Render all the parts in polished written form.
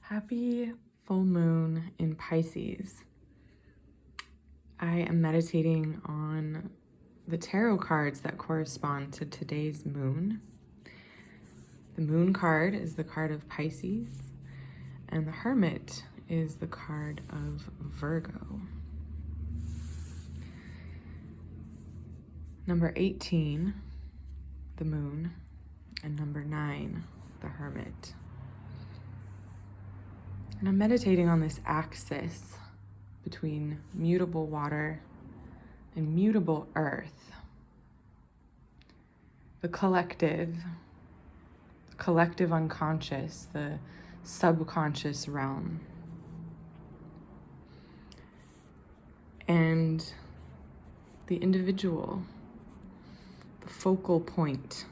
Happy full moon in Pisces. I am meditating on the tarot cards that correspond to today's moon. The moon card is the card of Pisces, and the Hermit is the card of Virgo. Number 18, the moon, and number 9, the Hermit. And I'm meditating on this axis between mutable water and mutable earth. The collective unconscious, the subconscious realm. And the individual, the focal point,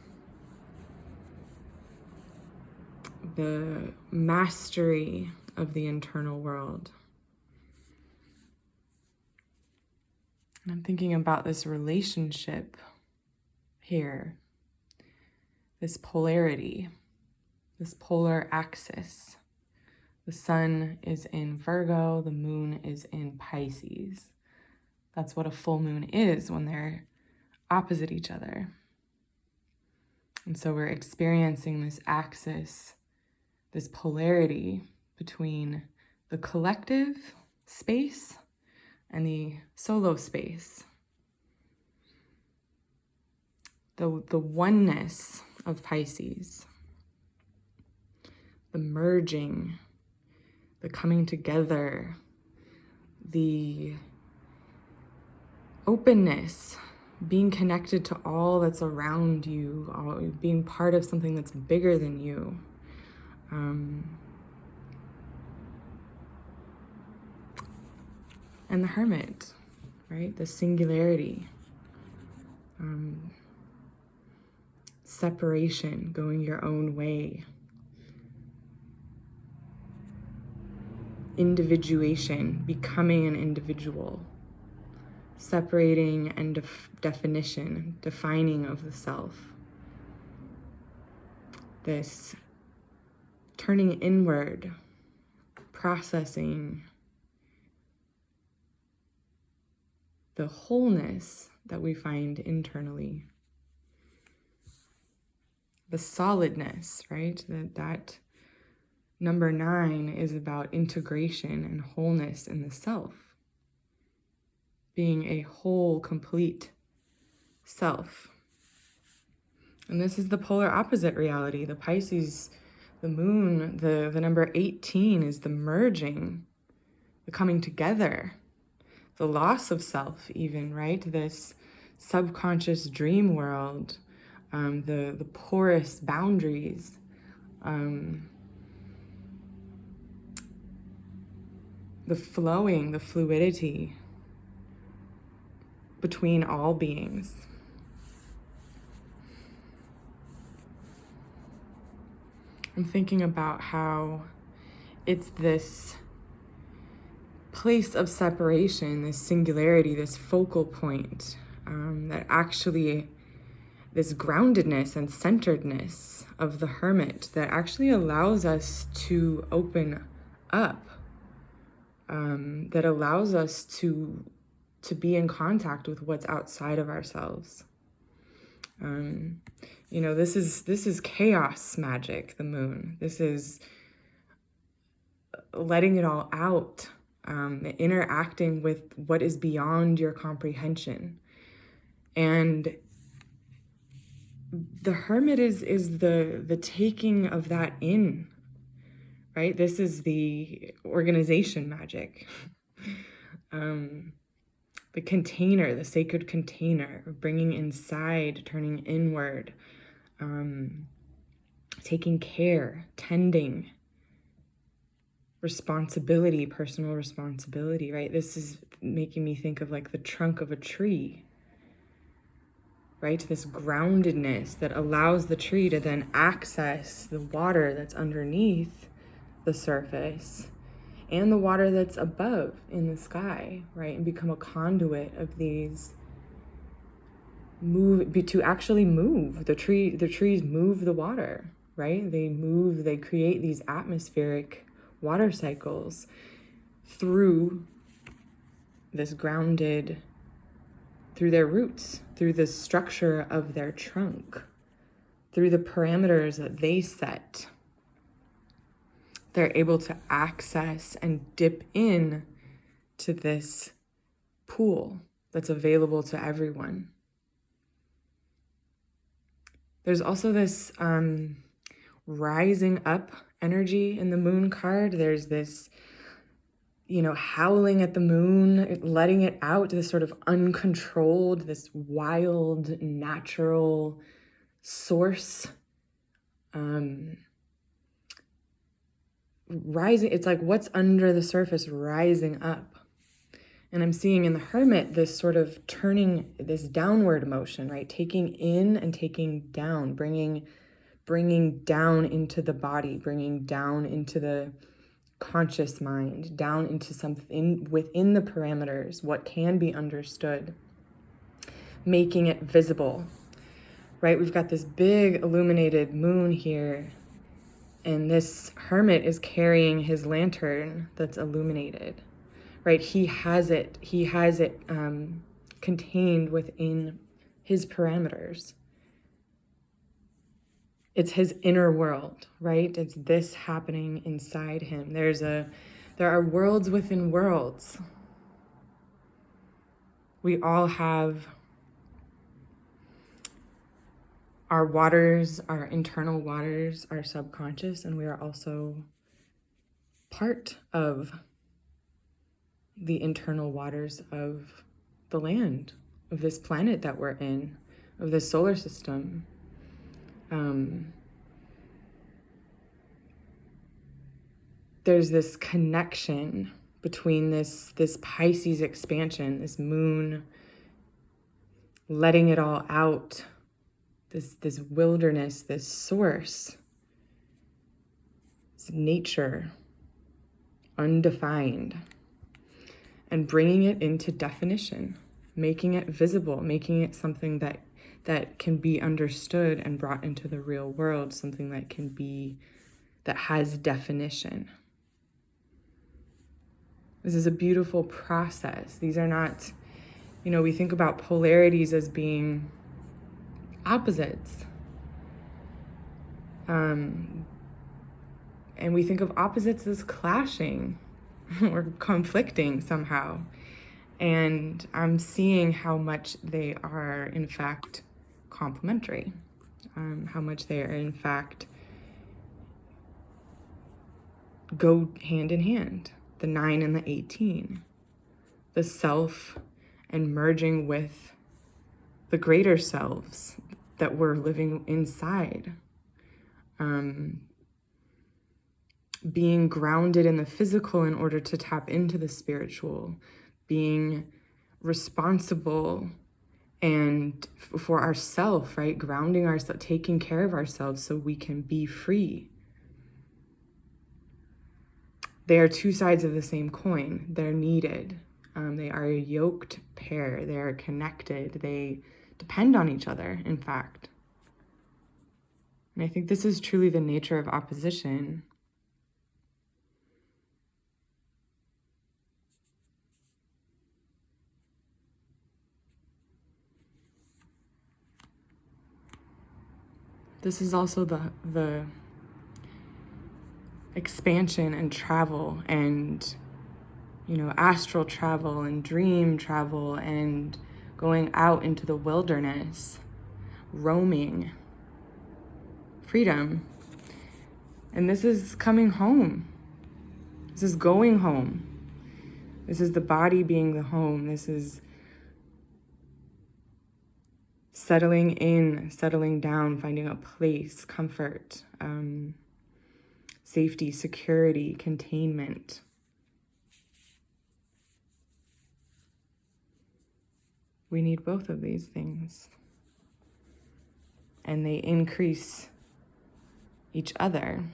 the mastery of the internal world. And I'm thinking about this relationship here, this polarity, this polar axis. The sun is in Virgo, the moon is in Pisces. That's what a full moon is when they're opposite each other. And so we're experiencing this axis, this polarity between the collective space and the solo space. The oneness of Pisces, the merging, the coming together, the openness, being connected to all that's around you, being part of something that's bigger than you. And the Hermit, right? The singularity, separation, going your own way, individuation, becoming an individual, separating and definition, defining of the self. This turning inward, processing the wholeness that we find internally. The solidness, right? That number 9 is about integration and wholeness in the self. Being a whole, complete self. And this is the polar opposite reality. The Pisces, the moon, the number 18 is the merging, the coming together, the loss of self even, right? This subconscious dream world, the porous boundaries, the flowing, the fluidity between all beings. I'm thinking about how it's this place of separation, this singularity, this focal point, that actually, this groundedness and centeredness of the Hermit that actually allows us to open up, that allows us to be in contact with what's outside of ourselves. This is chaos magic, the moon. This is letting it all out, interacting with what is beyond your comprehension. And the Hermit is the taking of that in, right? This is the organization magic. The container, the sacred container, bringing inside, turning inward, taking care, tending, responsibility, personal responsibility, right? This is making me think of like the trunk of a tree, right? This groundedness that allows the tree to then access the water that's underneath the surface and the water that's above in the sky, right? And become a conduit of these to actually move. The trees move the water, right? They create these atmospheric water cycles through this grounded, through their roots, through the structure of their trunk, through the parameters that they set. They're able to access and dip in to this pool that's available to everyone. There's also this rising up energy in the moon card. There's this, howling at the moon, letting it out, this sort of uncontrolled, this wild, natural source. Rising, it's like what's under the surface rising up. And I'm seeing in the Hermit this sort of turning, this downward motion, right? Taking in and taking down, bringing down into the body, bringing down into the conscious mind, down into something within the parameters, what can be understood, making it visible, right? We've got this big illuminated moon here, and this Hermit is carrying his lantern that's illuminated. Right, he has it contained within his parameters. It's his inner world, right? It's this happening inside him. There are worlds within worlds. We all have our waters, our internal waters, our subconscious, and we are also part of the internal waters of the land, of this planet that we're in, of this solar system. There's this connection between this Pisces expansion, this moon letting it all out, this wilderness, this source, this nature, undefined, and bringing it into definition, making it visible, making it something that can be understood and brought into the real world, something that has definition. This is a beautiful process. These are not, we think about polarities as being opposites. And we think of opposites as clashing or conflicting somehow. And I'm seeing how much they are, in fact, complementary, how much they are, in fact, go hand in hand. The 9 and the 18, the self and merging with the greater selves that we're living inside. Being grounded in the physical in order to tap into the spiritual, being responsible and for ourselves, right? Grounding ourselves, taking care of ourselves so we can be free. They are two sides of the same coin. They're needed. They are a yoked pair. They are connected. They depend on each other, in fact. And I think this is truly the nature of opposition. This is also the expansion and travel and, astral travel and dream travel and going out into the wilderness, roaming, freedom. And this is coming home. This is going home. This is the body being the home. This is settling in, settling down, finding a place, comfort, safety, security, containment. We need both of these things. And they increase each other.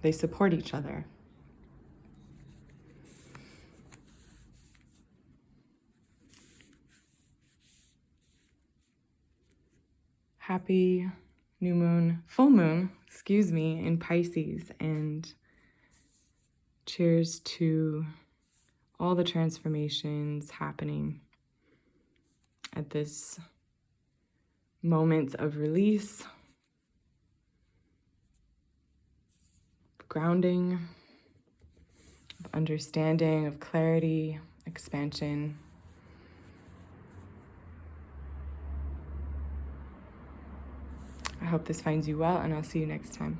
They support each other. Happy new moon, full moon, in Pisces, and cheers to all the transformations happening at this moment of release, grounding, of understanding, of clarity, expansion. I hope this finds you well, and I'll see you next time.